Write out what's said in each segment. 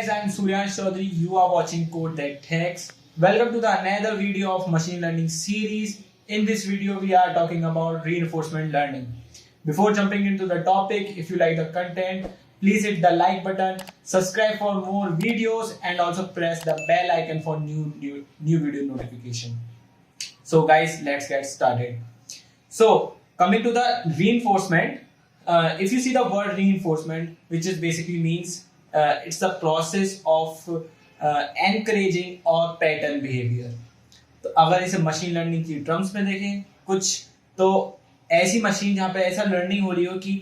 guys, I am Suryansh Chaudhary. You are watching Code That Hacks. Welcome to the another video of machine learning series. In this video, we are talking about reinforcement learning. Before jumping into the topic, if you like the content, please hit the like button, subscribe for more videos, and also press the bell icon for new video notification. So guys, let's get started. So coming to the reinforcement, if you see the word reinforcement, which is basically means it's the process of encouraging or pattern behavior. तो अगर इसे machine learning की terms में देखें कुछ, तो ऐसी machine जहाँ पे ऐसा लर्निंग हो रही हो कि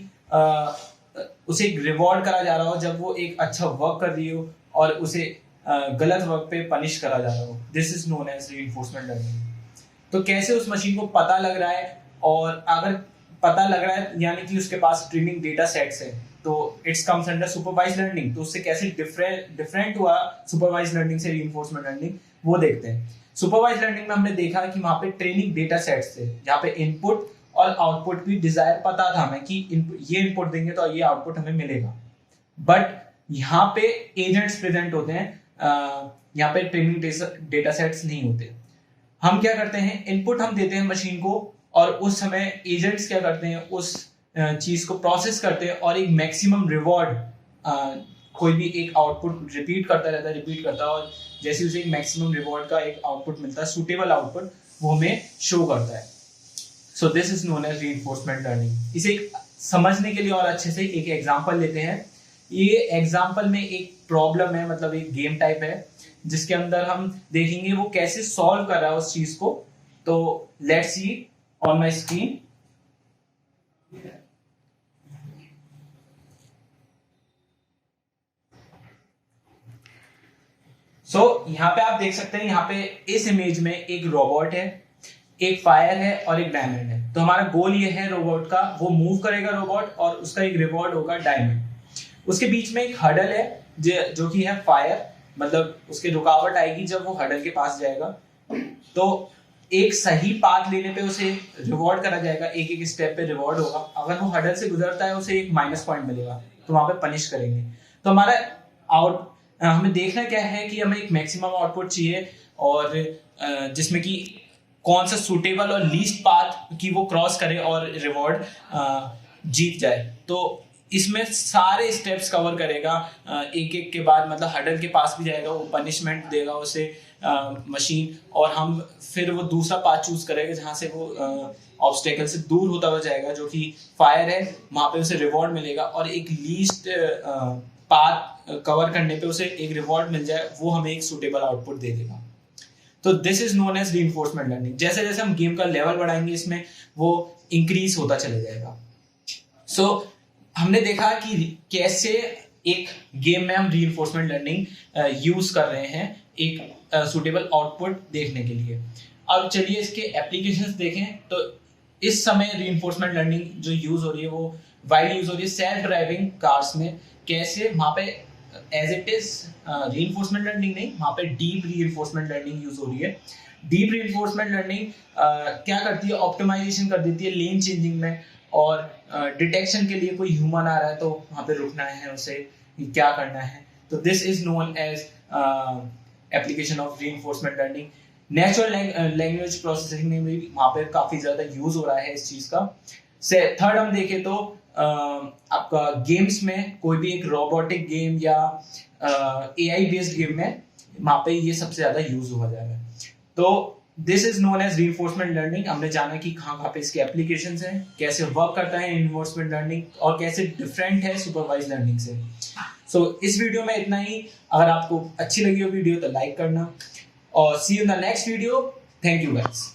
उसे एक रिवॉर्ड करा जा रहा हो जब वो एक अच्छा वर्क कर रही हो और उसे गलत वर्क पे पनिश करा जा रहा हो. This is known as reinforcement learning. तो कैसे उस मशीन को पता लग रहा है, और अगर पता लग रहा है यानी कि उसके पास ट्रेनिंग डेटा सेट्स है, तो it's comes under supervise learning. तो उससे कैसे डिफरेंट हुआ सुपरवाइज लर्निंग से रीइंफोर्समेंट लर्निंग, वो देखते हैं. सुपरवाइज लर्निंग में हमने देखा कि वहां पे ट्रेनिंग डेटा सेट्स थे जहाँ पे इनपुट और आउटपुट की डिजायर पता था हमें कि ये इनपुट देंगे तो ये आउटपुट हमें मिलेगा. बट यहाँ पे एजेंट्स प्रेजेंट होते हैं, यहाँ पे ट्रेनिंग डेटा सेट्स नहीं होते. हम क्या करते हैं, इनपुट हम देते हैं मशीन को, और उस समय एजेंट्स क्या करते हैं, उस चीज को प्रोसेस करते हैं और एक मैक्सिमम रिवॉर्ड, कोई भी एक आउटपुट रिपीट करता है, और जैसे उसे एक मैक्सिमम रिवॉर्ड का एक आउटपुट मिलता है, सूटेबल आउटपुट, वो हमें शो करता है. So this is known as reinforcement learning. इसे समझने के लिए और अच्छे से एक एग्जांपल लेते हैं. ये एग्जांपल में एक प्रॉब्लम है, मतलब एक गेम टाइप है जिसके अंदर हम देखेंगे वो कैसे सॉल्व कर रहा है उस चीज को. तो let's see on my screen. So यहाँ पे आप देख सकते हैं, यहाँ पे इस इमेज में एक रोबोट है, एक फायर है और एक डायमंड है. तो हमारा गोल ये है रोबोट का, वो मूव करेगा रोबोट और उसका एक रिवॉर्ड होगा डायमंड. उसके बीच में एक हडल है जो कि है फायर, मतलब उसके रुकावट आएगी जब वो हडल के पास जाएगा. तो एक सही पाथ लेने पे उसे रिवॉर्ड करा जाएगा, एक एक स्टेप पे रिवॉर्ड होगा. अगर वो हडल से गुजरता है उसे एक माइनस पॉइंट मिलेगा, तो वहां पे पनिश करेंगे. तो हमारा हमें देखना क्या है कि हमें एक मैक्सिमम आउटपुट चाहिए, और जिसमें कि कौन सा सूटेबल और लीस्ट पाथ की वो क्रॉस करे और रिवॉर्ड जीत जाए. तो इसमें सारे स्टेप्स कवर करेगा एक एक के बाद, मतलब हडल के पास भी जाएगा, वो पनिशमेंट देगा उसे मशीन, और हम फिर वो दूसरा पाथ चूज करेगा जहां से वो ऑब्स्टेकल से दूर होता हुआ जाएगा, जो कि फायर है, वहां पे उसे रिवॉर्ड मिलेगा, और एक लीस्ट पाथ कवर करने पे उसे एक रिवॉर्ड मिल जाए, वो हमें एक सूटेबल आउटपुट दे देगा. तो this is known as reinforcement learning. जैसे जैसे हम गेम का लेवल बढ़ाएंगे इसमें वो इंक्रीज होता चले जाएगा. सो हमने देखा कि कैसे एक गेम में हम रीइंफोर्समेंट लर्निंग यूज कर रहे हैं एक सूटेबल आउटपुट देखने के लिए. अब चलिए इसके एप्लीकेशंस देखें. तो इस समय रीइंफोर्समेंट लर्निंग जो यूज हो रही है वो वाइड यूज हो रही है सेल्फ ड्राइविंग कार्स में. कैसे, वहां पे as it is reinforcement learning नहीं, वहां पे डीप रीइंफोर्समेंट लर्निंग यूज हो रही है. डीप रीइंफोर्समेंट लर्निंग क्या करती है, ऑप्टिमाइजेशन कर देती है लेन चेंजिंग में, और डिटेक्शन के लिए कोई ह्यूमन आ रहा है तो वहां पे रुकना है उसे, क्या करना है. तो this is known as application of reinforcement learning. Natural language processing में भी वहां पे काफी ज्यादा यूज हो रहा है इस चीज का. थर्ड हम देखें तो आपका गेम्स में कोई भी एक रोबोटिक गेम या एआई बेस्ड गेम में वहां पे ये सबसे ज्यादा यूज हुआ जा रहा है. तो this is known as reinforcement learning. हमने जाना कि कहाँ पे इसके एप्लीकेशंस हैं, कैसे वर्क करता है रीइंफोर्समेंट लर्निंग, और कैसे डिफरेंट है सुपरवाइज लर्निंग से. सो इस वीडियो में इतना ही. अगर आपको अच्छी लगी हो वीडियो तो लाइक करना, और see you in the next video. Thank you guys.